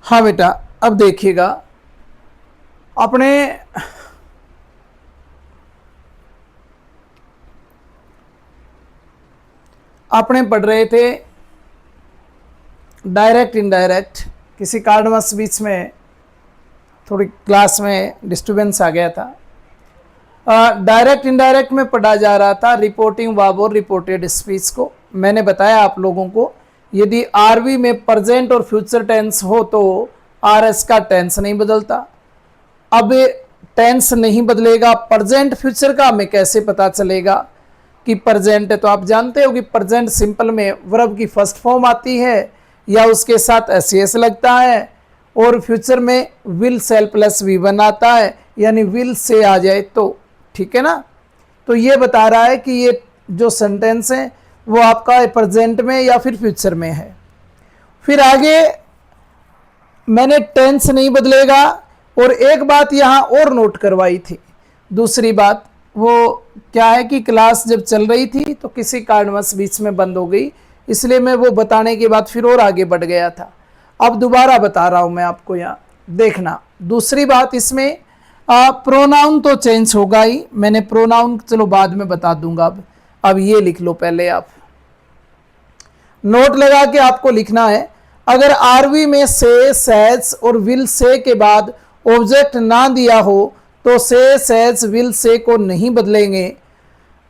हाँ बेटा, अब देखिएगा, अपने पढ़ रहे थे डायरेक्ट इनडायरेक्ट। किसी कारणवश बीच में थोड़ी क्लास में डिस्टरबेंस आ गया था। डायरेक्ट इनडायरेक्ट में पढ़ा जा रहा था रिपोर्टिंग वर्ब और रिपोर्टेड स्पीच को। मैंने बताया आप लोगों को, यदि आरवी में प्रेजेंट और फ्यूचर टेंस हो तो आरएस का टेंस नहीं बदलता। अब टेंस नहीं बदलेगा, प्रेजेंट फ्यूचर का हमें कैसे पता चलेगा कि प्रेजेंट है? तो आप जानते हो कि प्रेजेंट सिंपल में वर्ब की फर्स्ट फॉर्म आती है या उसके साथ एस लगता है, और फ्यूचर में विल सेल प्लस V1 आता है, यानी विल से आ जाए तो, ठीक है ना। तो ये बता रहा है कि ये जो सेंटेंस है वो आपका प्रेजेंट में या फिर फ्यूचर में है। फिर आगे मैंने टेंस नहीं बदलेगा, और एक बात यहाँ और नोट करवाई थी। दूसरी बात वो क्या है कि क्लास जब चल रही थी तो किसी कारणवश बीच में बंद हो गई, इसलिए मैं वो बताने के बाद फिर और आगे बढ़ गया था। अब दोबारा बता रहा हूँ मैं आपको, यहाँ देखना। दूसरी बात इसमें प्रोनाउन तो चेंज होगा ही। मैंने प्रोनाउन चलो बाद में बता दूंगा। अब ये लिख लो पहले, आप नोट लगा के आपको लिखना है। अगर आरवी में से, सेज और विल से के बाद ऑब्जेक्ट ना दिया हो तो से, सेज, विल से को नहीं बदलेंगे।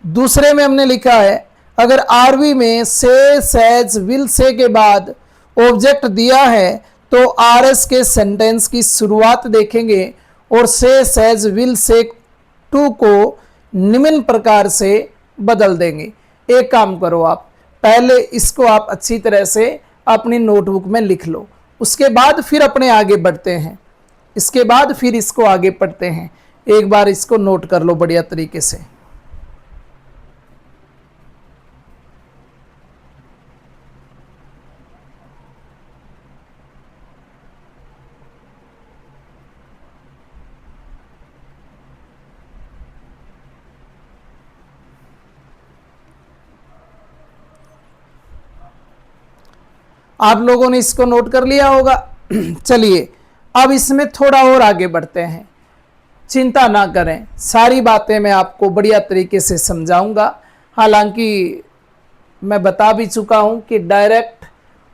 दूसरे में हमने लिखा है अगर आरवी में से, सेज, विल से के बाद ऑब्जेक्ट दिया है तो आरएस के सेंटेंस की शुरुआत देखेंगे और से, सेज, विल से टू को निम्न प्रकार से बदल देंगे। एक काम करो, आप पहले इसको आप अच्छी तरह से अपनी नोटबुक में लिख लो, उसके बाद फिर अपने आगे बढ़ते हैं। इसके बाद फिर इसको आगे पढ़ते हैं। एक बार इसको नोट कर लो बढ़िया तरीके से। आप लोगों ने इसको नोट कर लिया होगा। चलिए अब इसमें थोड़ा और आगे बढ़ते हैं। चिंता ना करें, सारी बातें मैं आपको बढ़िया तरीके से समझाऊंगा। हालांकि मैं बता भी चुका हूं कि डायरेक्ट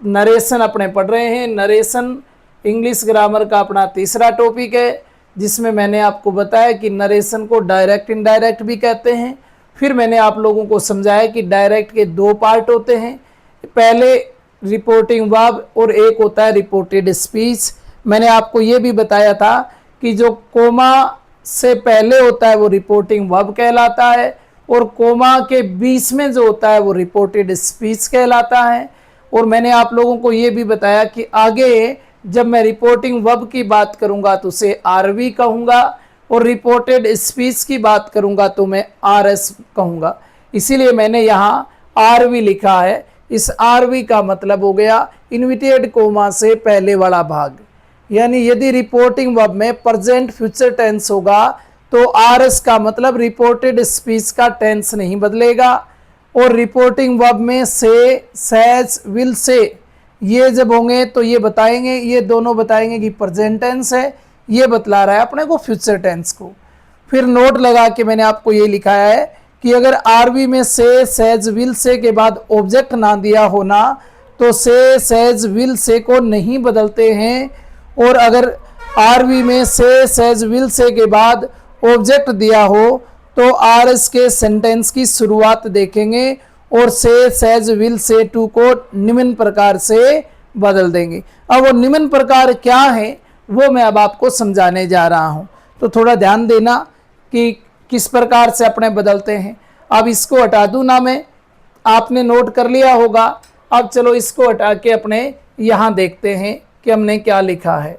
नरेशन अपने पढ़ रहे हैं। नरेशन इंग्लिश ग्रामर का अपना तीसरा टॉपिक है, जिसमें मैंने आपको बताया कि नरेशन को डायरेक्ट इनडायरेक्ट भी कहते हैं। फिर मैंने आप लोगों को समझाया कि डायरेक्ट के दो पार्ट होते हैं, पहले रिपोर्टिंग वर्ब और एक होता है रिपोर्टेड स्पीच। मैंने आपको ये भी बताया था कि जो कोमा से पहले होता है वो रिपोर्टिंग वर्ब कहलाता है, और कोमा के बीच में जो होता है वो रिपोर्टेड स्पीच कहलाता है। और मैंने आप लोगों को ये भी बताया कि आगे जब मैं रिपोर्टिंग वर्ब की बात करूंगा तो उसे आरवी कहूँगा, और रिपोर्टेड स्पीच की बात करूंगा तो मैं आरएस कहूँगा। इसीलिए मैंने यहाँ आरवी लिखा है। इस आरवी का मतलब हो गया इन्वर्टेड कोमा से पहले वाला भाग, यानी यदि रिपोर्टिंग वर्ब में प्रेजेंट फ्यूचर टेंस होगा तो आरएस का मतलब रिपोर्टेड स्पीच का टेंस नहीं बदलेगा। और रिपोर्टिंग वर्ब में से, सेज, विल से ये जब होंगे तो ये बताएंगे, ये दोनों बताएंगे कि प्रेजेंट टेंस है, ये बतला रहा है अपने को फ्यूचर टेंस को। फिर नोट लगा के मैंने आपको ये लिखाया है कि अगर आरवी में से, सेज, विल से के बाद ऑब्जेक्ट ना दिया होना तो से, सेज, विल से को नहीं बदलते हैं। और अगर आरवी में से, सेज, विल से के बाद ऑब्जेक्ट दिया हो तो आरएस के सेंटेंस की शुरुआत देखेंगे और से, सेज, विल से टू को निम्न प्रकार से बदल देंगे। अब वो निम्न प्रकार क्या है वो मैं अब आपको समझाने जा रहा हूं, तो थोड़ा ध्यान देना कि किस प्रकार से अपने बदलते हैं। अब इसको हटा दूं ना मैं, आपने नोट कर लिया होगा। अब चलो इसको हटा के अपने यहां देखते हैं कि हमने क्या लिखा है।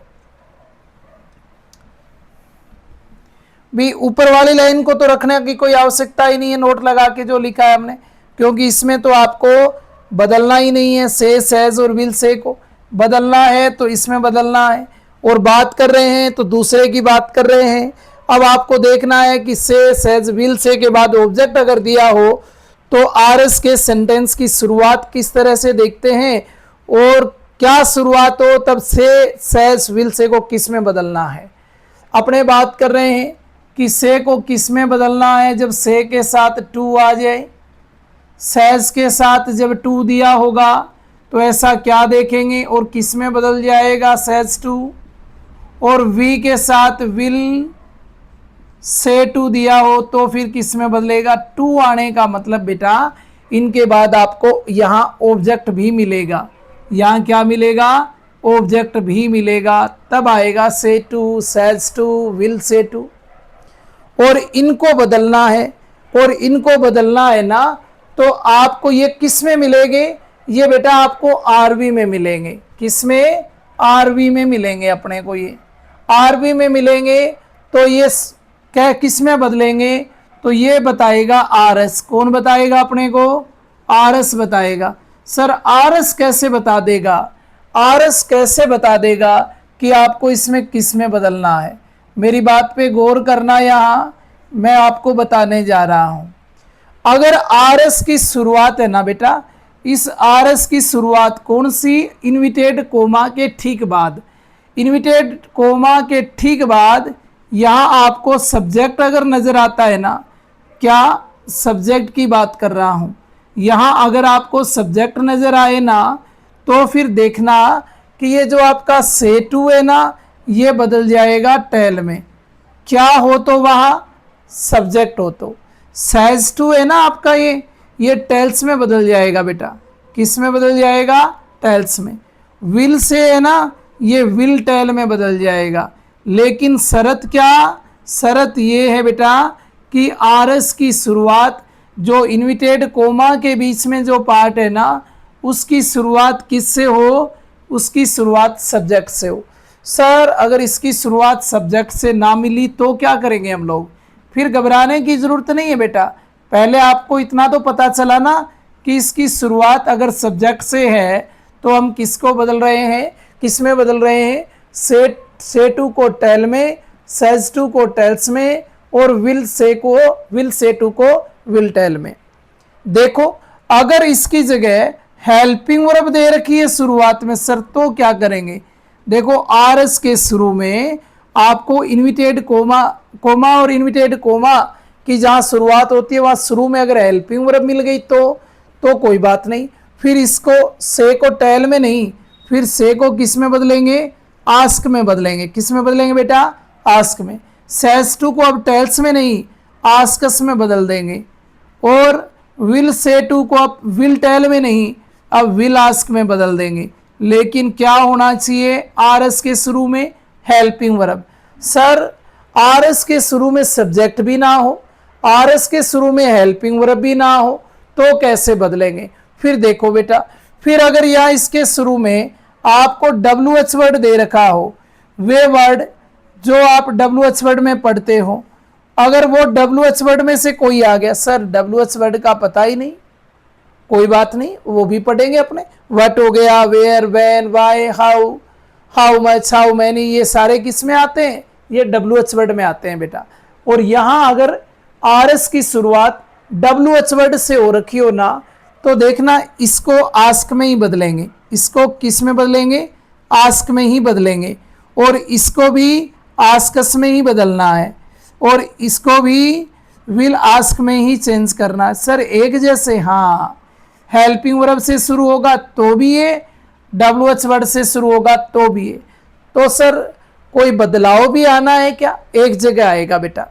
भी ऊपर वाली लाइन को तो रखने की कोई आवश्यकता ही नहीं है, नोट लगा के जो लिखा है हमने, क्योंकि इसमें तो आपको बदलना ही नहीं है। से, सेज और विल से को बदलना है तो इसमें बदलना है, और बात कर रहे हैं तो दूसरे की बात कर रहे हैं। अब आपको देखना है कि से, सेज, विल से के बाद ऑब्जेक्ट अगर दिया हो तो आरएस के सेंटेंस की शुरुआत किस तरह से देखते हैं और क्या शुरुआत हो तब से सैस विल से को किस में बदलना है। अपने बात कर रहे हैं कि से को किस में बदलना है, जब से के साथ टू आ जाए, सैस के साथ जब टू दिया होगा तो ऐसा क्या देखेंगे और किस में बदल जाएगा सैस टू, और वी के साथ विल से टू दिया हो तो फिर किस में बदलेगा। टू आने का मतलब बेटा इनके बाद आपको यहाँ ऑब्जेक्ट भी मिलेगा, यहाँ क्या मिलेगा, ऑब्जेक्ट भी मिलेगा, तब आएगा से टू, सैज टू, विल से टू। और इनको बदलना है, और इनको बदलना है ना, तो आपको ये किस में मिलेंगे, ये बेटा आपको आरवी में मिलेंगे। किस में, आरवी में मिलेंगे अपने को, ये आरवी में मिलेंगे। तो ये क्या किस में बदलेंगे, तो ये बताएगा आरएस। कौन बताएगा अपने को, आरएस बताएगा। सर आरएस कैसे बता देगा, आरएस कैसे बता देगा कि आपको इसमें किस में बदलना है। मेरी बात पे गौर करना, यहाँ मैं आपको बताने जा रहा हूं। अगर आरएस की शुरुआत है ना बेटा, इस आरएस की शुरुआत कौन सी, इन्विटेड कोमा के ठीक बाद, इन्विटेड कोमा के ठीक बाद यहाँ आपको सब्जेक्ट अगर नजर आता है ना, क्या सब्जेक्ट की बात कर रहा हूँ, यहाँ अगर आपको सब्जेक्ट नजर आए ना, तो फिर देखना कि ये जो आपका से टू है ना, ये बदल जाएगा टेल में। क्या हो तो वहाँ सब्जेक्ट हो, तो सैज टू है ना आपका, ये टेल्स में बदल जाएगा बेटा। किस में बदल जाएगा, टेल्स में। विल से है ना, ये विल टेल में बदल जाएगा। लेकिन शर्त क्या, शर्त ये है बेटा कि आरएस की शुरुआत जो इन्विटेड कोमा के बीच में जो पार्ट है ना, उसकी शुरुआत किससे हो, उसकी शुरुआत सब्जेक्ट से हो। सर अगर इसकी शुरुआत सब्जेक्ट से ना मिली तो क्या करेंगे हम लोग, फिर घबराने की ज़रूरत नहीं है बेटा। पहले आपको इतना तो पता चला ना कि इसकी शुरुआत अगर सब्जेक्ट से है तो हम किसको बदल रहे हैं, किस में बदल रहे हैं, से टू को टेल में, सेज टू को टेल्स में, और विल से टू को विल टेल में। देखो अगर इसकी जगह हेल्पिंग वर्ब दे रखी है शुरुआत में सर, तो क्या करेंगे। देखो आरएस के शुरू में आपको इन्विटेड कोमा और इन्विटेड कोमा की जहाँ शुरुआत होती है वहाँ शुरू में अगर हेल्पिंग वर्ब मिल गई तो कोई बात नहीं, फिर इसको से को टेल में नहीं, फिर से को किस में बदलेंगे, आस्क में बदलेंगे। किस में बदलेंगे बेटा, आस्क में। सेज टू को अब टेल्स में नहीं, आस्कस में बदल देंगे। और विल से टू को अब विल टेल में नहीं, अब विल आस्क में बदल देंगे। लेकिन क्या होना चाहिए, आरएस के शुरू में हेल्पिंग वर्ब। सर आरएस के शुरू में सब्जेक्ट भी ना हो, आरएस के शुरू में हेल्पिंग वर्ब भी ना हो, तो कैसे बदलेंगे। फिर देखो बेटा, फिर अगर यहाँ इसके शुरू में आपको WH वर्ड दे रखा हो, वे वर्ड जो आप WH वर्ड में पढ़ते हो, अगर वो WH वर्ड में से कोई आ गया, सर WH वर्ड का पता ही नहीं, कोई बात नहीं, वो भी पढ़ेंगे अपने। व्हाट हो गया, where, when, why, how much, how many, ये सारे किस में आते हैं, ये WH वर्ड में आते हैं बेटा। और यहाँ अगर RS की शुरुआत WH वर्ड से हो रखी हो ना, तो देखना इसको आस्क में ही बदलेंगे, इसको किस में बदलेंगे, आस्क में ही बदलेंगे। और इसको भी आस्कस में ही बदलना है, और इसको भी विल आस्क में ही चेंज करना है। सर एक जैसे, हाँ, हेल्पिंग वर्ब से शुरू होगा तो भी ये, WH वर्ड से शुरू होगा तो भी ये। तो सर कोई बदलाव भी आना है क्या, एक जगह आएगा बेटा।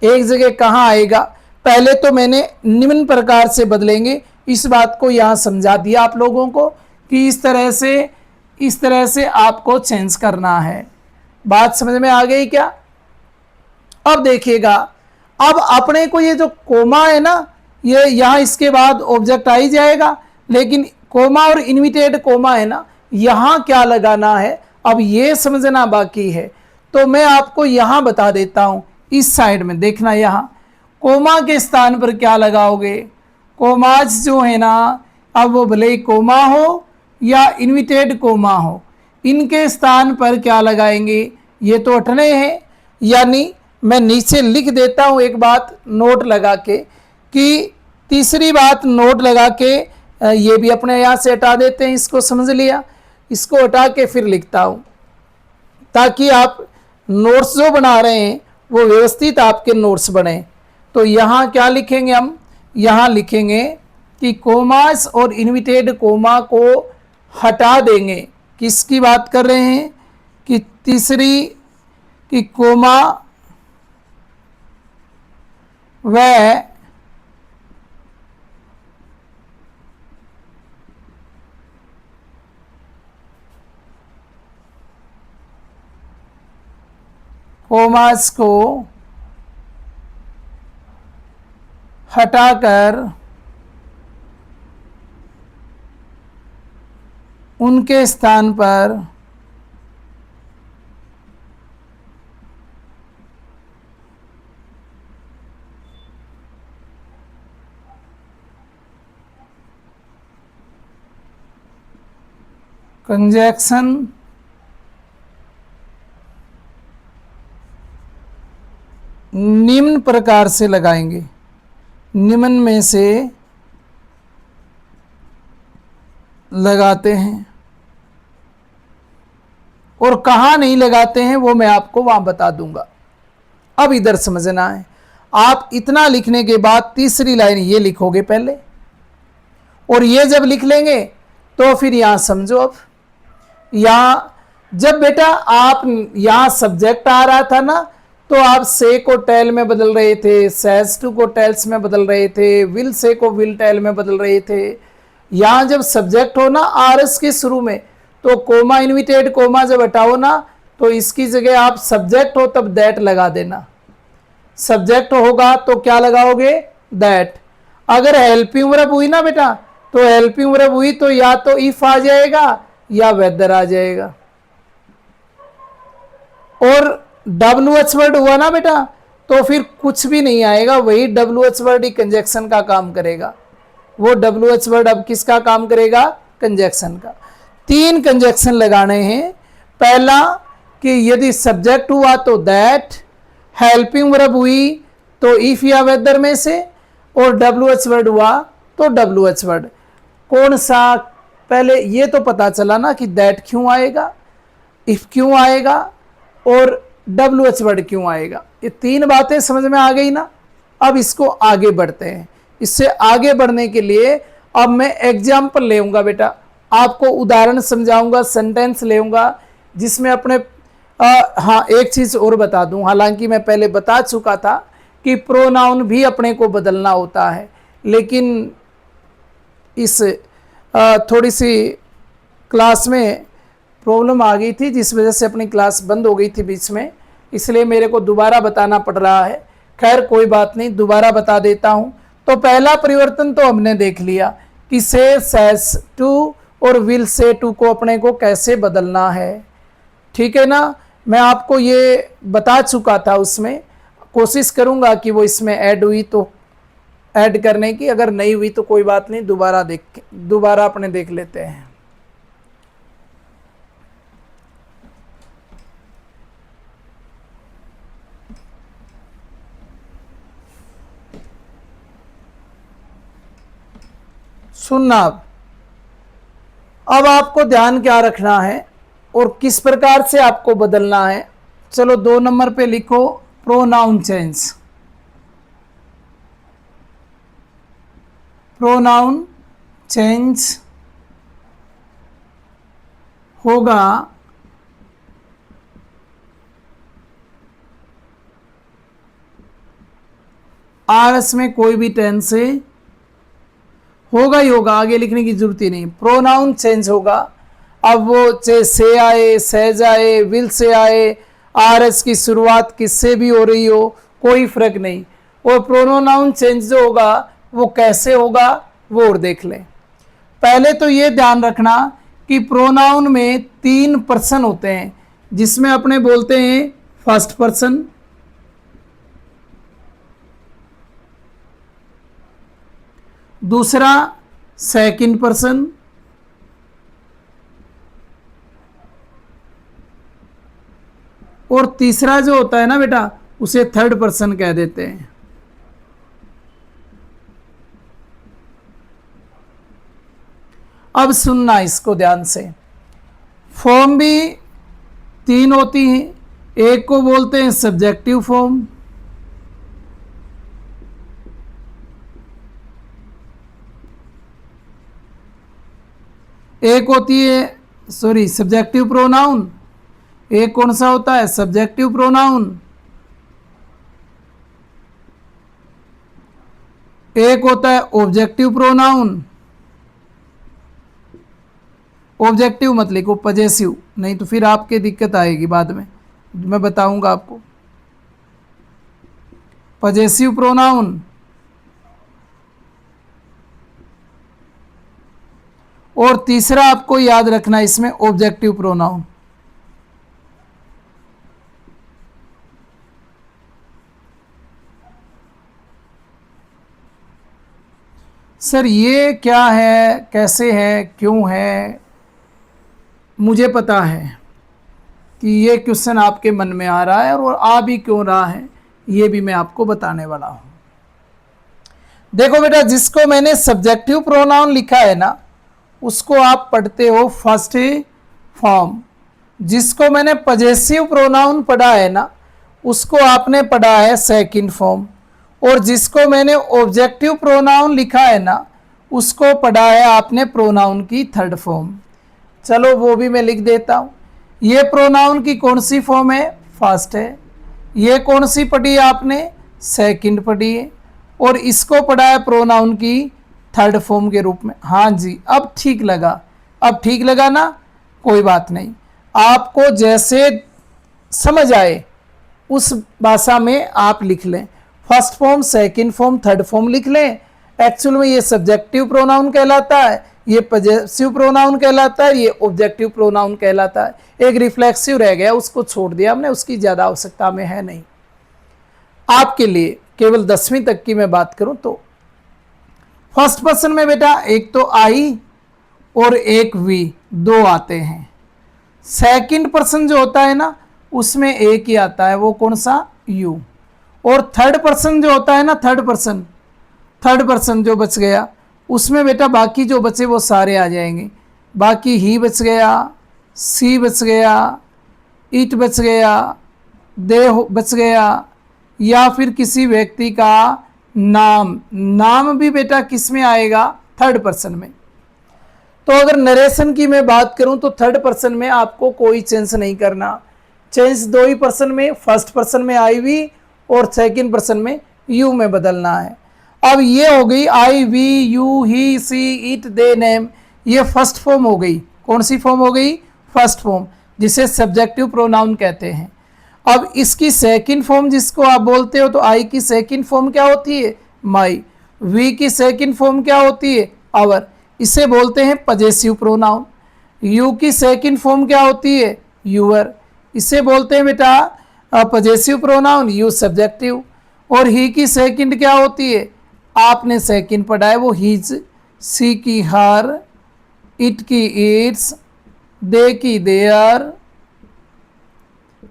एक जगह कहाँ आएगा, पहले तो मैंने निम्न प्रकार से बदलेंगे, इस बात को यहाँ समझा दिया आप लोगों को कि इस तरह से आपको चेंज करना है। बात समझ में आ गई क्या। अब देखिएगा, अब अपने को ये जो कोमा है ना, ये यहाँ इसके बाद ऑब्जेक्ट आ ही जाएगा, लेकिन कोमा और इन्विटेड कोमा है ना, यहाँ क्या लगाना है अब ये समझना बाकी है। तो मैं आपको यहाँ बता देता हूँ, इस साइड में देखना, यहाँ कोमा के स्थान पर क्या लगाओगे। कोमाज जो है ना, अब वो भले ही कोमा हो या इन्विटेड कोमा हो, इनके स्थान पर क्या लगाएंगे, ये तो हटने हैं। यानी मैं नीचे लिख देता हूँ एक बात नोट लगा के, कि तीसरी बात नोट लगा के ये भी अपने यहाँ से हटा देते हैं, इसको समझ लिया। इसको हटा के फिर लिखता हूं, ताकि आप नोट्स जो बना रहे हैं वो व्यवस्थित आपके नोट्स बने। तो यहाँ क्या लिखेंगे हम, यहाँ लिखेंगे कि कोमास और इन्विटेड कोमा को हटा देंगे। किसकी बात कर रहे हैं कि तीसरी कि कोमा व कोमास को हटाकर उनके स्थान पर कंजैक्शन निम्न प्रकार से लगाएंगे। निम्न में से लगाते हैं, और कहाँ नहीं लगाते हैं वो मैं आपको वहां बता दूंगा। अब इधर समझना है, आप इतना लिखने के बाद तीसरी लाइन ये लिखोगे पहले, और ये जब लिख लेंगे तो फिर यहां समझो। अब यहां जब बेटा आप यहां सब्जेक्ट आ रहा था ना, तो आप से को टेल में बदल रहे थे, सेज टू को टेल्स में बदल रहे थे, विल से को विल टेल में बदल रहे थे। यहां जब सब्जेक्ट हो ना आरएस के शुरू में, तो कोमा इन्विटेड कोमा जब हटाओ ना, तो इसकी जगह आप सब्जेक्ट हो तब दैट लगा देना। सब्जेक्ट होगा तो क्या लगाओगे, दैट। अगर हेल्पिंग वर्ब हुई ना बेटा, तो हेल्पिंग वर्ब हुई तो या तो इफ आ जाएगा या वेदर आ जाएगा। और WH वर्ड हुआ ना बेटा, तो फिर कुछ भी नहीं आएगा, वही WH वर्ड ही कंजक्शन का काम करेगा। वो WH वर्ड अब किसका काम करेगा, कंजक्शन का। 3 कंजक्शन लगाने हैं। पहला कि यदि सब्जेक्ट हुआ तो दैट, हेल्पिंग वर्ब हुई तो इफ या वेदर में से, और WH वर्ड हुआ तो WH वर्ड। कौन सा, पहले ये तो पता चला ना कि दैट क्यों आएगा, इफ क्यों आएगा और WH वर्ड क्यों आएगा। ये 3 बातें समझ में आ गई ना। अब इसको आगे बढ़ते हैं। इससे आगे बढ़ने के लिए अब मैं एग्जाम्पल लेऊंगा बेटा, आपको उदाहरण समझाऊंगा, सेंटेंस लेऊंगा जिसमें अपने हाँ एक चीज और बता दूं, हालांकि मैं पहले बता चुका था कि प्रोनाउन भी अपने को बदलना होता है, लेकिन इस थोड़ी सी क्लास में प्रॉब्लम आ गई थी जिस वजह से अपनी क्लास बंद हो गई थी बीच में, इसलिए मेरे को दोबारा बताना पड़ रहा है। खैर कोई बात नहीं, दोबारा बता देता हूं। तो पहला परिवर्तन तो हमने देख लिया कि से, सेज टू और विल से टू को अपने को कैसे बदलना है, ठीक है ना। मैं आपको ये बता चुका था, उसमें कोशिश करूंगा कि वो इसमें ऐड हुई तो ऐड करने की, अगर नहीं हुई तो कोई बात नहीं, दोबारा अपने देख लेते हैं। सुनना, अब आपको ध्यान क्या रखना है और किस प्रकार से आपको बदलना है। चलो 2 नंबर पे लिखो प्रोनाउन चेंज। प्रोनाउन चेंज होगा आरएस में कोई भी टेंस से होगा ही होगा, आगे लिखने की जरूरत ही नहीं। प्रोनाउन चेंज होगा, अब वो चाहे से आए, सेज आए, विल से आए, आरएस की शुरुआत किससे भी हो रही हो, कोई फर्क नहीं। और प्रोनाउन चेंज जो होगा वो कैसे होगा वो और देख लें। पहले तो ये ध्यान रखना कि प्रोनाउन में 3 पर्सन होते हैं, जिसमें अपने बोलते हैं फर्स्ट पर्सन, दूसरा सेकंड पर्सन, और तीसरा जो होता है ना बेटा उसे थर्ड पर्सन कह देते हैं। अब सुनना इसको ध्यान से। फॉर्म भी तीन होती हैं। एक को बोलते हैं सब्जेक्टिव फॉर्म, एक होती है सब्जेक्टिव प्रोनाउन, एक कौन सा होता है सब्जेक्टिव प्रोनाउन, एक होता है ऑब्जेक्टिव प्रोनाउन। ऑब्जेक्टिव मत लिखो, पजेसिव, नहीं तो फिर आपके दिक्कत आएगी बाद में, मैं बताऊंगा आपको। पजेसिव प्रोनाउन और तीसरा आपको याद रखना इसमें ऑब्जेक्टिव प्रोनाउन। सर ये क्या है, कैसे है, क्यों है, मुझे पता है कि ये क्वेश्चन आपके मन में आ रहा है और आ भी क्यों रहा है ये भी मैं आपको बताने वाला हूं। देखो बेटा, जिसको मैंने सब्जेक्टिव प्रोनाउन लिखा है ना उसको आप पढ़ते हो फर्स्ट फॉर्म, जिसको मैंने पजेसिव प्रोनाउन पढ़ा है ना उसको आपने पढ़ा है सेकंड फॉर्म, और जिसको मैंने ऑब्जेक्टिव प्रोनाउन लिखा है ना उसको पढ़ा है आपने प्रोनाउन की थर्ड फॉर्म। चलो वो भी मैं लिख देता हूँ। ये प्रोनाउन की कौन सी फॉर्म है, फर्स्ट है। ये कौन सी पढ़ी आपने, सेकंड पढ़ी है। और इसको पढ़ा है प्रोनाउन की थर्ड फॉर्म के रूप में। हाँ जी, अब ठीक लगा, अब ठीक लगा ना, कोई बात नहीं, आपको जैसे समझ आए उस भाषा में आप लिख लें। First form, second form, third form लिख लें। एक्चुअल में ये सब्जेक्टिव प्रोनाउन कहलाता है, ये पजेसिव प्रोनाउन कहलाता है, ये ऑब्जेक्टिव प्रोनाउन कहलाता है। एक रिफ्लेक्सिव रह गया, उसको छोड़ दिया हमने, उसकी ज़्यादा आवश्यकता में है नहीं। आपके लिए केवल 10वीं तक की मैं बात करूं तो फर्स्ट पर्सन में बेटा एक तो आई और एक वी, दो आते हैं। सेकंड पर्सन जो होता है ना उसमें एक ही आता है, वो कौन सा, यू। और थर्ड पर्सन जो होता है ना, थर्ड पर्सन जो बच गया उसमें बेटा बाकी जो बचे वो सारे आ जाएंगे। बाकी ही बच गया, सी बच गया, इट बच गया, दे बच गया, या फिर किसी व्यक्ति का नाम। नाम भी बेटा किस में आएगा, थर्ड पर्सन में। तो अगर नरेशन की मैं बात करूं तो थर्ड पर्सन में आपको कोई चेंज नहीं करना। चेंज दो ही पर्सन में, फर्स्ट पर्सन में आई वी और सेकंड पर्सन में यू में बदलना है। अब ये हो गई I we you he she it they name, ये फर्स्ट फॉर्म हो गई। कौन सी फॉर्म हो गई, फर्स्ट फॉर्म, जिसे सब्जेक्टिव प्रोनाउन कहते हैं। अब इसकी सेकंड फॉर्म जिसको आप बोलते हो, तो आई की सेकंड फॉर्म क्या होती है, माई। वी की सेकंड फॉर्म क्या होती है, आवर, इसे बोलते हैं पजेसिव प्रोनाउन। यू की सेकंड फॉर्म क्या होती है, यूअर, इसे बोलते हैं बेटा पजेसिव प्रोनाउन, यू सब्जेक्टिव। और ही की सेकंड क्या होती है, आपने सेकंड पढ़ा है, वो हीज। सी की हर, इट की इट्स, दे की देयर,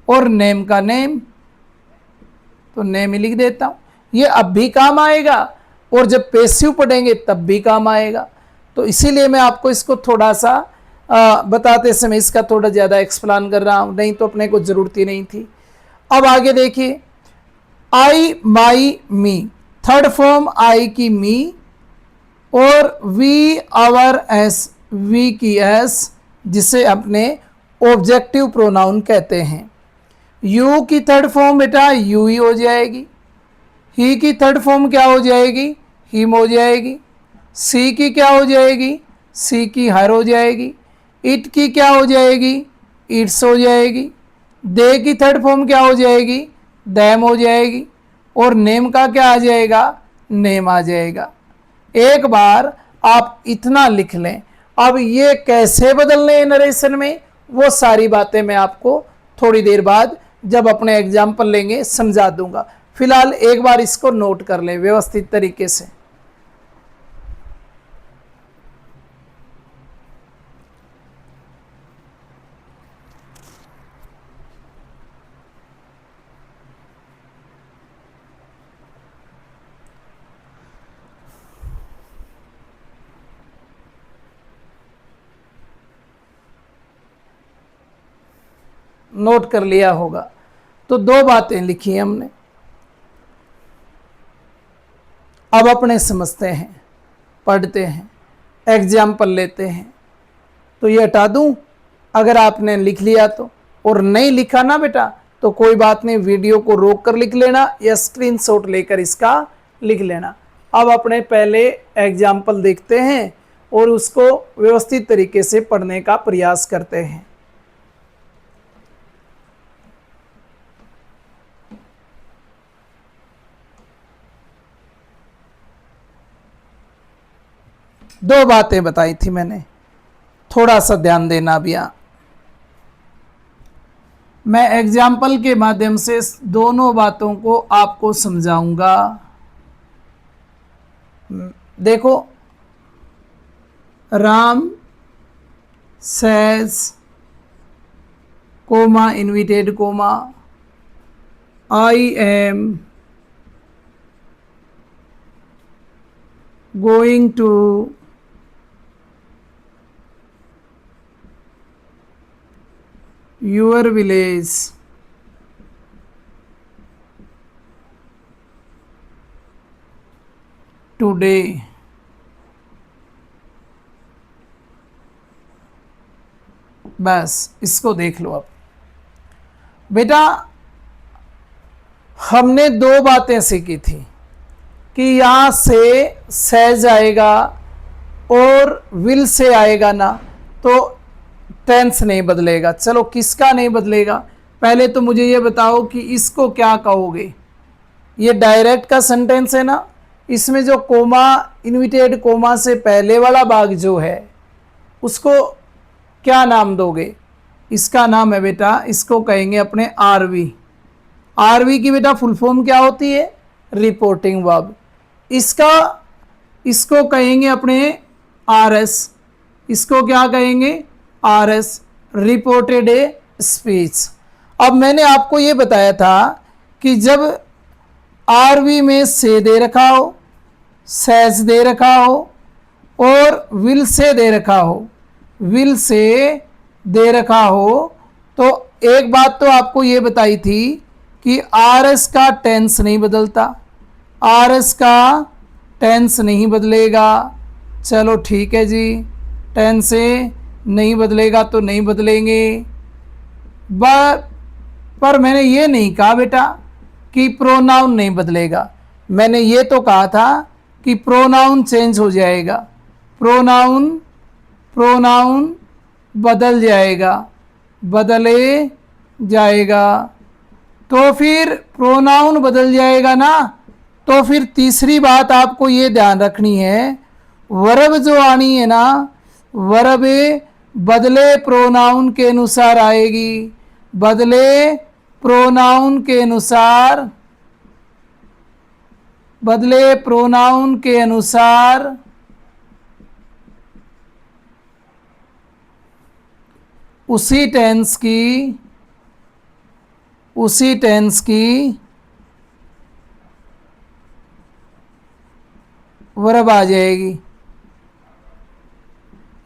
और नेम का नेम, तो नेम ही लिख देता हूं। ये अब भी काम आएगा और जब पैसिव पढ़ेंगे तब भी काम आएगा। तो इसीलिए मैं आपको इसको थोड़ा सा बताते समय इसका थोड़ा ज़्यादा एक्सप्लेन कर रहा हूं, नहीं तो अपने को ज़रूरत ही नहीं थी। अब आगे देखिए, आई माई मी, थर्ड फॉर्म आई की मी, और वी आवर एस, वी की एस, जिसे अपने ऑब्जेक्टिव प्रोनाउन कहते हैं। यू की थर्ड फॉर्म बेटा यू ही हो जाएगी। ही की थर्ड फॉर्म क्या हो जाएगी, हिम हो जाएगी। सी की क्या हो जाएगी, सी की हर हो जाएगी। इट की क्या हो जाएगी, इट्स हो जाएगी। दे की थर्ड फॉर्म क्या हो जाएगी, दैम हो जाएगी। और नेम का क्या आ जाएगा, नेम आ जाएगा। एक बार आप इतना लिख लें। अब ये कैसे बदलने हैं नरेशन में, वो सारी बातें मैं आपको थोड़ी देर बाद जब अपने एग्जाम्पल लेंगे समझा दूंगा। फिलहाल एक बार इसको नोट कर लें व्यवस्थित तरीके से। नोट कर लिया होगा। तो दो बातें लिखी हमने, अब अपने समझते हैं, पढ़ते हैं, एग्जाम्पल लेते हैं। तो ये हटा दूं अगर आपने लिख लिया तो, और नहीं लिखा ना बेटा तो कोई बात नहीं, वीडियो को रोक कर लिख लेना या स्क्रीनशॉट लेकर इसका लिख लेना। अब अपने पहले एग्जाम्पल देखते हैं और उसको व्यवस्थित तरीके से पढ़ने का प्रयास करते हैं। दो बातें बताई थी मैंने, थोड़ा सा ध्यान देना भी। यहाँ मैं एग्जाम्पल के माध्यम से दोनों बातों को आपको समझाऊंगा। देखो, Ram says comma inverted comma I am going to your village today। बस इसको देख लो। अब बेटा हमने दो बातें सीखी थी कि यहां से सहज आएगा और विल से आएगा ना तो टेंस नहीं बदलेगा। चलो किसका नहीं बदलेगा, पहले तो मुझे ये बताओ कि इसको क्या कहोगे। ये डायरेक्ट का सेंटेंस है ना, इसमें जो कोमा इन्विटेड कोमा से पहले वाला भाग जो है उसको क्या नाम दोगे। इसका नाम है बेटा, इसको कहेंगे अपने आरवी। आरवी की बेटा फुल फॉर्म क्या होती है, रिपोर्टिंग वर्ब। इसको कहेंगे अपने आरएस। इसको क्या कहेंगे, आरएस, रिपोर्टेड ए स्पीच। अब मैंने आपको ये बताया था कि जब आरवी में से दे रखा हो, सेज दे रखा हो और विल से दे रखा हो, विल से दे रखा हो, तो एक बात तो आपको ये बताई थी कि आरएस का टेंस नहीं बदलता, आरएस का टेंस नहीं बदलेगा। चलो ठीक है जी, टेंस से नहीं बदलेगा तो नहीं बदलेंगे। पर मैंने ये नहीं कहा बेटा कि प्रोनाउन नहीं बदलेगा। मैंने ये तो कहा था कि प्रोनाउन चेंज हो जाएगा, प्रोनाउन बदल जाएगा, बदले जाएगा। तो फिर प्रोनाउन बदल जाएगा ना, तो फिर तीसरी बात आपको ये ध्यान रखनी है, वर्ब जो आनी है ना, वर्ब बदले प्रोनाउन के अनुसार आएगी, बदले प्रोनाउन के अनुसार, बदले प्रोनाउन के अनुसार उसी टेंस की वर्ब आ जाएगी।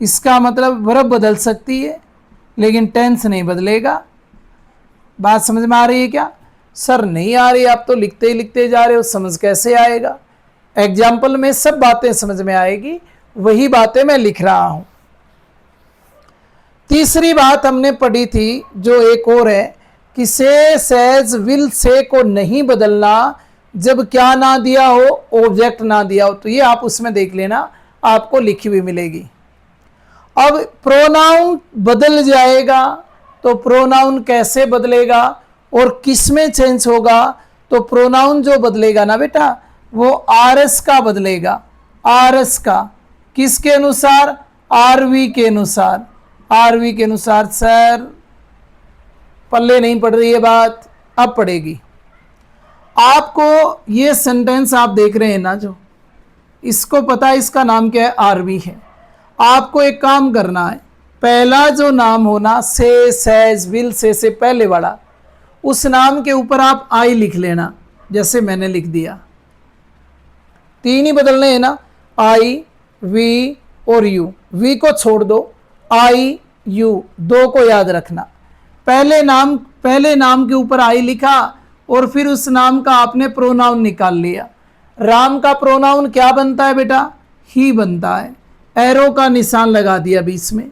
इसका मतलब वर्ब बदल सकती है लेकिन टेंस नहीं बदलेगा। बात समझ में आ रही है क्या? सर नहीं आ रही, आप तो लिखते ही लिखते जा रहे हो, समझ कैसे आएगा? एग्जाम्पल में सब बातें समझ में आएगी, वही बातें मैं लिख रहा हूं। तीसरी बात हमने पढ़ी थी जो एक और है कि से, सेज, विल, से को नहीं बदलना जब क्या ना दिया हो, ऑब्जेक्ट ना दिया हो। तो ये आप उसमें देख लेना, आपको लिखी हुई मिलेगी। अब प्रोनाउन बदल जाएगा तो प्रोनाउन कैसे बदलेगा और किस में चेंज होगा? तो प्रोनाउन जो बदलेगा ना बेटा वो आरएस का बदलेगा, आरएस का। किसके अनुसार? आरवी के अनुसार, आरवी के अनुसार। सर पल्ले नहीं पड़ रही है बात, अब पड़ेगी। आपको ये सेंटेंस आप देख रहे हैं ना, जो इसको पता है इसका नाम क्या है, आरवी है। आपको एक काम करना है, पहला जो नाम होना से, सेज, विल, से पहले वाला, उस नाम के ऊपर आप आई लिख लेना, जैसे मैंने लिख दिया। तीन ही बदलने हैं ना, आई, वी और यू। वी को छोड़ दो, आई, यू, दो को याद रखना। पहले नाम के ऊपर आई लिखा और फिर उस नाम का आपने प्रोनाउन निकाल लिया। राम का प्रोनाउन क्या बनता है बेटा? ही बनता है। एरो का निशान लगा दिया बीच में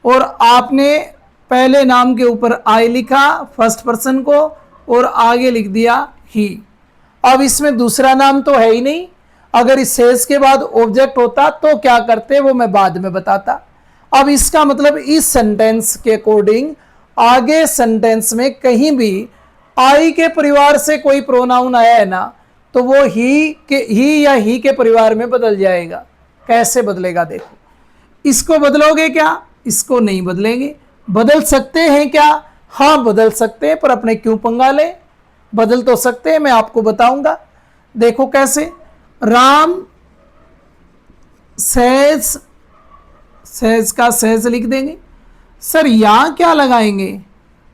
और आपने पहले नाम के ऊपर आई लिखा फर्स्ट पर्सन को और आगे लिख दिया ही। अब इसमें दूसरा नाम तो है ही नहीं। अगर इस सेज के बाद ऑब्जेक्ट होता तो क्या करते वो मैं बाद में बताता। अब इसका मतलब इस सेंटेंस के अकॉर्डिंग आगे सेंटेंस में कहीं भी आई के परिवार से कोई प्रोनाउन आया है ना तो वो ही या ही के परिवार में बदल जाएगा। कैसे बदलेगा देखो। इसको बदलोगे क्या? इसको नहीं बदलेंगे। बदल सकते हैं क्या? हाँ बदल सकते हैं, पर अपने क्यों पंगा ले। बदल तो सकते हैं, मैं आपको बताऊंगा। देखो कैसे। राम सेज, सेज का सेज लिख देंगे। सर यहां क्या लगाएंगे?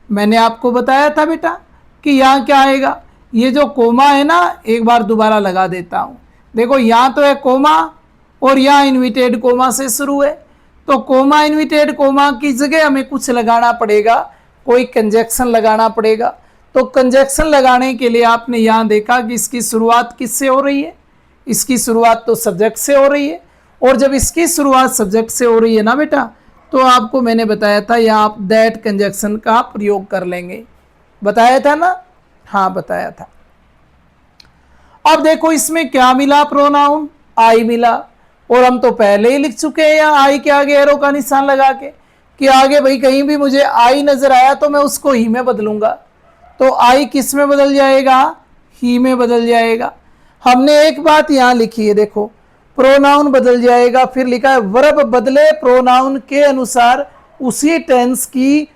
मैंने आपको बताया था बेटा कि यहां क्या आएगा। ये जो कोमा है ना, एक बार दोबारा लगा देता हूं। देखो यहां तो है कोमा और यहां इन्विटेड कोमा से शुरू है, तो कोमा इन्विटेड कोमा की जगह हमें कुछ लगाना पड़ेगा, कोई कंजक्शन लगाना पड़ेगा। तो कंजक्शन लगाने के लिए आपने यहां देखा कि इसकी शुरुआत किससे हो रही है? इसकी शुरुआत तो सब्जेक्ट से हो रही है, और जब इसकी शुरुआत सब्जेक्ट से हो रही है ना बेटा, तो आपको मैंने बताया था यहाँ आप दैट कंजक्शन का प्रयोग कर लेंगे। बताया था ना? हाँ बताया था। अब देखो इसमें क्या मिला? प्रोनाउन आई मिला, और हम तो पहले ही लिख चुके हैं यहाँ आई के आगे एरो का निशान लगा के कि आगे भाई कहीं भी मुझे आई नजर आया तो मैं उसको ही में बदलूंगा। तो आई किस में बदल जाएगा? ही में बदल जाएगा। हमने एक बात यहाँ लिखी है, देखो प्रोनाउन बदल जाएगा, फिर लिखा है वर्ब बदले प्रोनाउन के अनुसार उसी टेंस की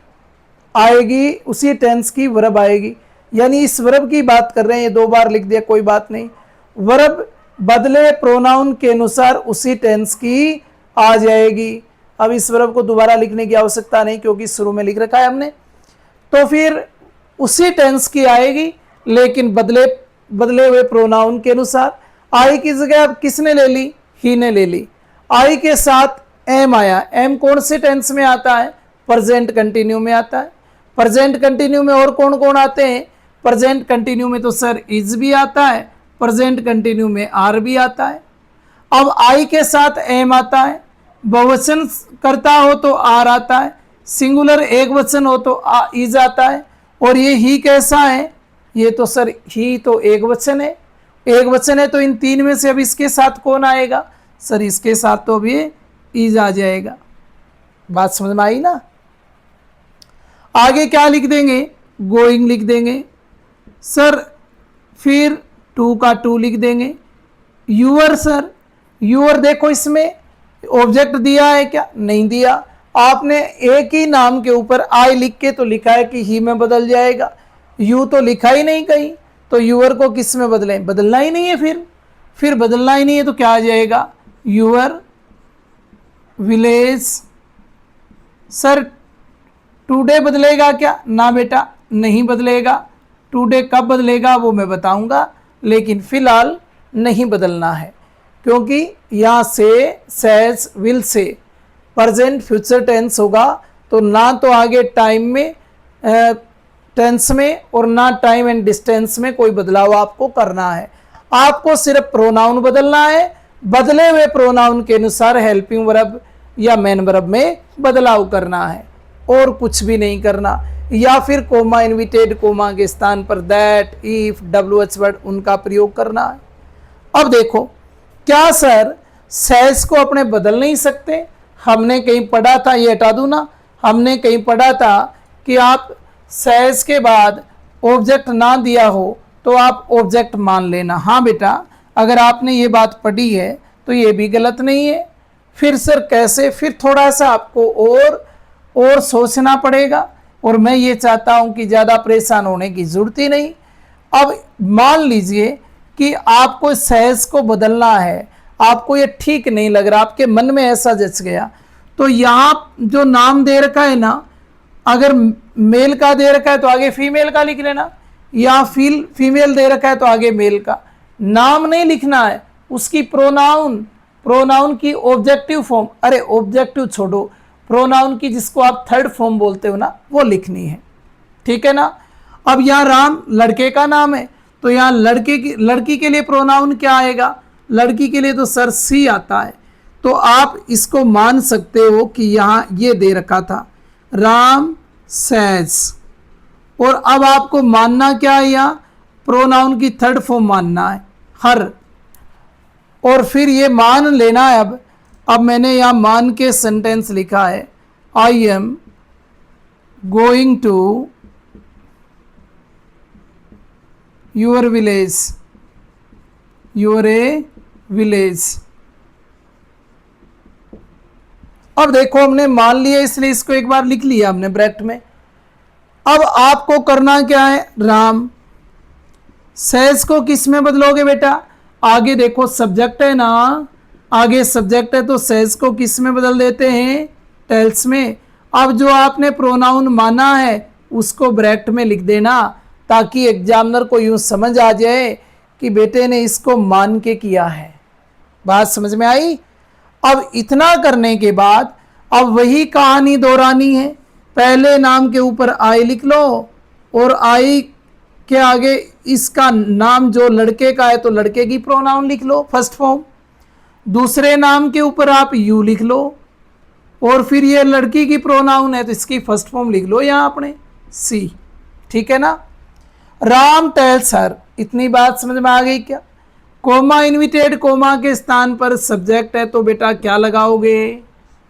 आएगी, उसी टेंस की वर्ब आएगी। यानी इस वर्ब की बात कर रहे हैं, ये दो बार लिख दिया कोई बात नहीं। वर्ब बदले प्रोनाउन के अनुसार उसी टेंस की आ जाएगी। अब इस वर्ब को दोबारा लिखने की आवश्यकता नहीं क्योंकि शुरू में लिख रखा है हमने। तो फिर उसी टेंस की आएगी लेकिन बदले हुए प्रोनाउन के अनुसार। आई की जगह अब किसने ले ली? ही ने ले ली। आई के साथ एम आया। एम कौन से टेंस में आता है? प्रेजेंट कंटिन्यू में आता है। प्रेजेंट कंटिन्यू में और कौन कौन आते हैं? प्रेजेंट कंटिन्यू में तो सर इज भी आता है, प्रेजेंट कंटिन्यू में आर भी आता है। अब आई के साथ एम आता है, बहुवचन करता हो तो आर आता है, सिंगुलर एक वचन हो तो इज आता है। और ये ही कैसा है? ये तो सर ही तो एक वचन है। एक वचन है तो इन तीन में से अब इसके साथ कौन आएगा? सर इसके साथ तो अब ये इज आ जाएगा। बात समझ में आई ना? आगे क्या लिख देंगे? गोइंग लिख देंगे सर, फिर टू का टू लिख देंगे। यूअर सर, यूअर देखो इसमें ऑब्जेक्ट दिया है क्या? नहीं दिया। आपने एक ही नाम के ऊपर आई लिख के तो लिखा है कि ही में बदल जाएगा, यू तो लिखा ही नहीं कहीं, तो यूअर को किस में बदलें? बदलना ही नहीं है। फिर बदलना ही नहीं है तो क्या आ जाएगा? Your village. सर टुडे बदलेगा क्या? ना बेटा नहीं बदलेगा। टुडे कब बदलेगा वो मैं बताऊंगा, लेकिन फिलहाल नहीं बदलना है क्योंकि यहाँ से सेज विल से प्रेजेंट फ्यूचर टेंस होगा, तो ना तो आगे टाइम में टेंस में और ना टाइम एंड डिस्टेंस में कोई बदलाव आपको करना है। आपको सिर्फ प्रोनाउन बदलना है, बदले हुए प्रोनाउन के अनुसार हेल्पिंग वर्ब या मेन वर्ब में बदलाव करना है और कुछ भी नहीं करना। या फिर कोमा इन्विटेड कोमा के स्थान पर दैट, इफ, WH वर्ड उनका प्रयोग करना है। अब देखो क्या सर सेज को अपने बदल नहीं सकते? हमने कहीं पढ़ा था, ये हटा दूं ना, हमने कहीं पढ़ा था कि आप सेज के बाद ऑब्जेक्ट ना दिया हो तो आप ऑब्जेक्ट मान लेना। हाँ बेटा, अगर आपने ये बात पढ़ी है तो ये भी गलत नहीं है। फिर सर कैसे? फिर थोड़ा सा आपको और सोचना पड़ेगा, और मैं ये चाहता हूं कि ज़्यादा परेशान होने की जरूरत ही नहीं। अब मान लीजिए कि आपको सेज को बदलना है, आपको ये ठीक नहीं लग रहा, आपके मन में ऐसा जच गया, तो यहाँ जो नाम दे रखा है ना, अगर मेल का दे रखा है तो आगे फीमेल का लिख लेना, या फीमेल दे रखा है तो आगे मेल का। नाम नहीं लिखना है, उसकी प्रोनाउन की ऑब्जेक्टिव फॉर्म, अरे ऑब्जेक्टिव छोड़ो, प्रोनाउन की जिसको आप थर्ड फॉर्म बोलते हो ना, वो लिखनी है। ठीक है ना। अब यहाँ राम लड़के का नाम है, तो यहाँ लड़की के लिए प्रोनाउन क्या आएगा, लड़की के लिए तो सर सी आता है। तो आप इसको मान सकते हो कि यहाँ ये दे रखा था राम सेज, और अब आपको मानना क्या है, यहाँ प्रोनाउन की थर्ड फॉर्म मानना है हर, और फिर ये मान लेना है। अब मैंने यहाँ मान के सेंटेंस लिखा है, I am going to your village, your a village. अब देखो हमने मान लिया इसलिए इसको एक बार लिख लिया हमने ब्रैकेट में। अब आपको करना क्या है, राम सेज को किस में बदलोगे बेटा, आगे देखो सब्जेक्ट है ना, आगे सब्जेक्ट है तो सेज को किस में बदल देते हैं, टेल्स में। अब जो आपने प्रोनाउन माना है उसको ब्रैकेट में लिख देना, ताकि एग्जामिनर को यूं समझ आ जाए कि बेटे ने इसको मान के किया है। बात समझ में आई। अब इतना करने के बाद अब वही कहानी दोहरानी है, पहले नाम के ऊपर आई लिख लो, और आई के आगे इसका नाम जो लड़के का है तो लड़के की प्रोनाउन लिख लो फर्स्ट फॉर्म, दूसरे नाम के ऊपर आप यू लिख लो, और फिर ये लड़की की प्रोनाउन है तो इसकी फर्स्ट फॉर्म लिख लो यहाँ अपने सी। ठीक है ना। राम टेल्स हर, इतनी बात समझ में आ गई क्या। कोमा इन्विटेड, कोमा के स्थान पर सब्जेक्ट है तो बेटा क्या लगाओगे,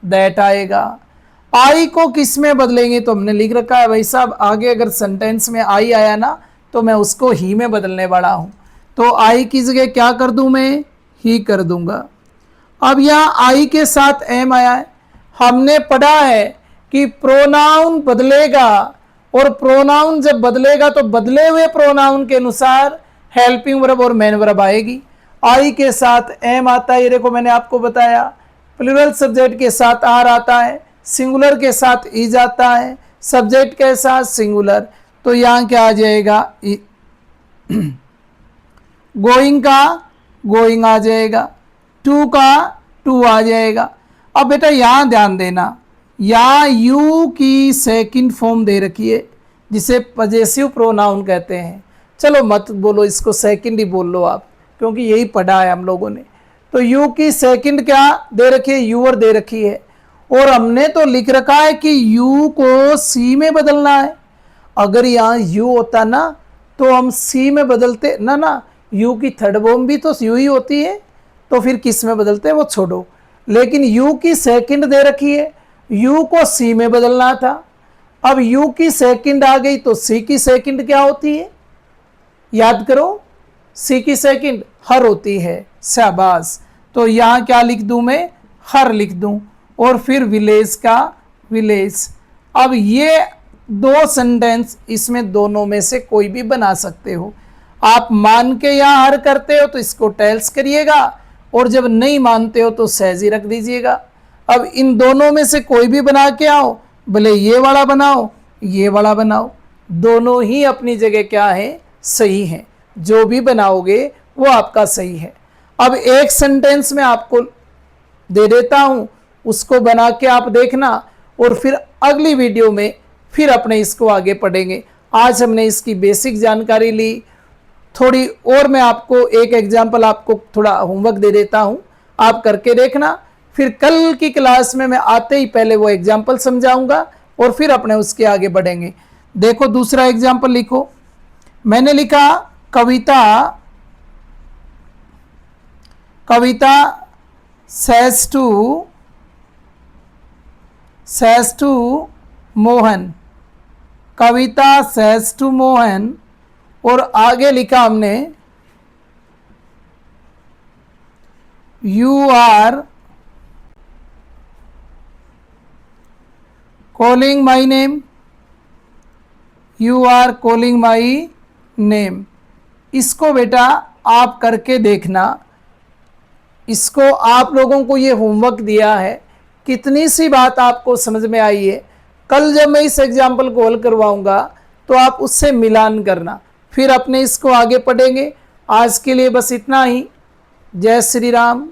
दैट आएगा। आई को किस में बदलेंगे तो हमने लिख रखा है भाई साहब, आगे अगर सेंटेंस में आई आया ना तो मैं उसको ही में बदलने वाला हूं, तो आई की जगह क्या कर दूं, मैं ही कर दूंगा। अब यहाँ आई के साथ एम आया है, हमने पढ़ा है कि प्रोनाउन बदलेगा, और प्रोनाउन जब बदलेगा तो बदले हुए प्रोनाउन के अनुसार हेल्पिंग वर्ब और मेन वर्ब आएगी। आई के साथ एम आता है, ये देखो मैंने आपको बताया। प्लूरल सब्जेक्ट के साथ आर आता है, सिंगुलर के साथ इज आता है, सब्जेक्ट के साथ सिंगुलर, तो यहाँ क्या आ जाएगा, गोइंग का गोइंग आ जाएगा, टू का टू आ जाएगा। अब बेटा यहाँ ध्यान देना, यहाँ यू की सेकंड फॉर्म दे रखी है जिसे पजेसिव प्रोनाउन कहते हैं। चलो मत बोलो इसको, सेकंड ही बोल लो आप, क्योंकि यही पढ़ा है हम लोगों ने। तो यू की सेकंड क्या दे रखी है, यूअर दे रखी है, और हमने तो लिख रखा है कि यू को सी में बदलना है। अगर यहाँ यू होता ना तो हम सी में बदलते ना, ना यू की थर्ड फॉर्म भी तो यू ही होती है, तो फिर किस में बदलते वो छोड़ो। लेकिन यू की सेकंड दे रखी है, यू को सी में बदलना था। अब यू की सेकंड आ गई तो सी की सेकंड क्या होती है, याद करो, सी की सेकंड हर होती है। शाबाश। तो यहाँ क्या लिख दूं मैं, हर लिख दूं, और फिर विलेज का विलेज। अब ये दो सेंटेंस, इसमें दोनों में से कोई भी बना सकते हो। आप मान के यहाँ हर करते हो तो इसको टेल्स करिएगा, और जब नहीं मानते हो तो सहज ही रख दीजिएगा। अब इन दोनों में से कोई भी बना के आओ, भले ये वाला बनाओ ये वाला बनाओ, दोनों ही अपनी जगह क्या है, सही है। जो भी बनाओगे वो आपका सही है। अब एक सेंटेंस में आपको दे देता हूं, उसको बना के आप देखना, और फिर अगली वीडियो में फिर अपने इसको आगे पढ़ेंगे। आज हमने इसकी बेसिक जानकारी ली, थोड़ी और मैं आपको एक एग्जाम्पल, आपको थोड़ा होमवर्क दे देता हूं, आप करके देखना। फिर कल की क्लास में मैं आते ही पहले वो एग्जाम्पल समझाऊंगा, और फिर अपने उसके आगे बढ़ेंगे। देखो दूसरा एग्जाम्पल लिखो, मैंने लिखा Kavita, Kavita says to Mohan, Kavita says to Mohan, और आगे लिखा हमने you are calling my name, you are calling my name. इसको बेटा आप करके देखना, इसको आप लोगों को ये होमवर्क दिया है, कितनी सी बात आपको समझ में आई है। कल जब मैं इस एग्जाम्पल को हल करवाऊंगा तो आप उससे मिलान करना, फिर अपने इसको आगे पढ़ेंगे। आज के लिए बस इतना ही। जय श्री राम।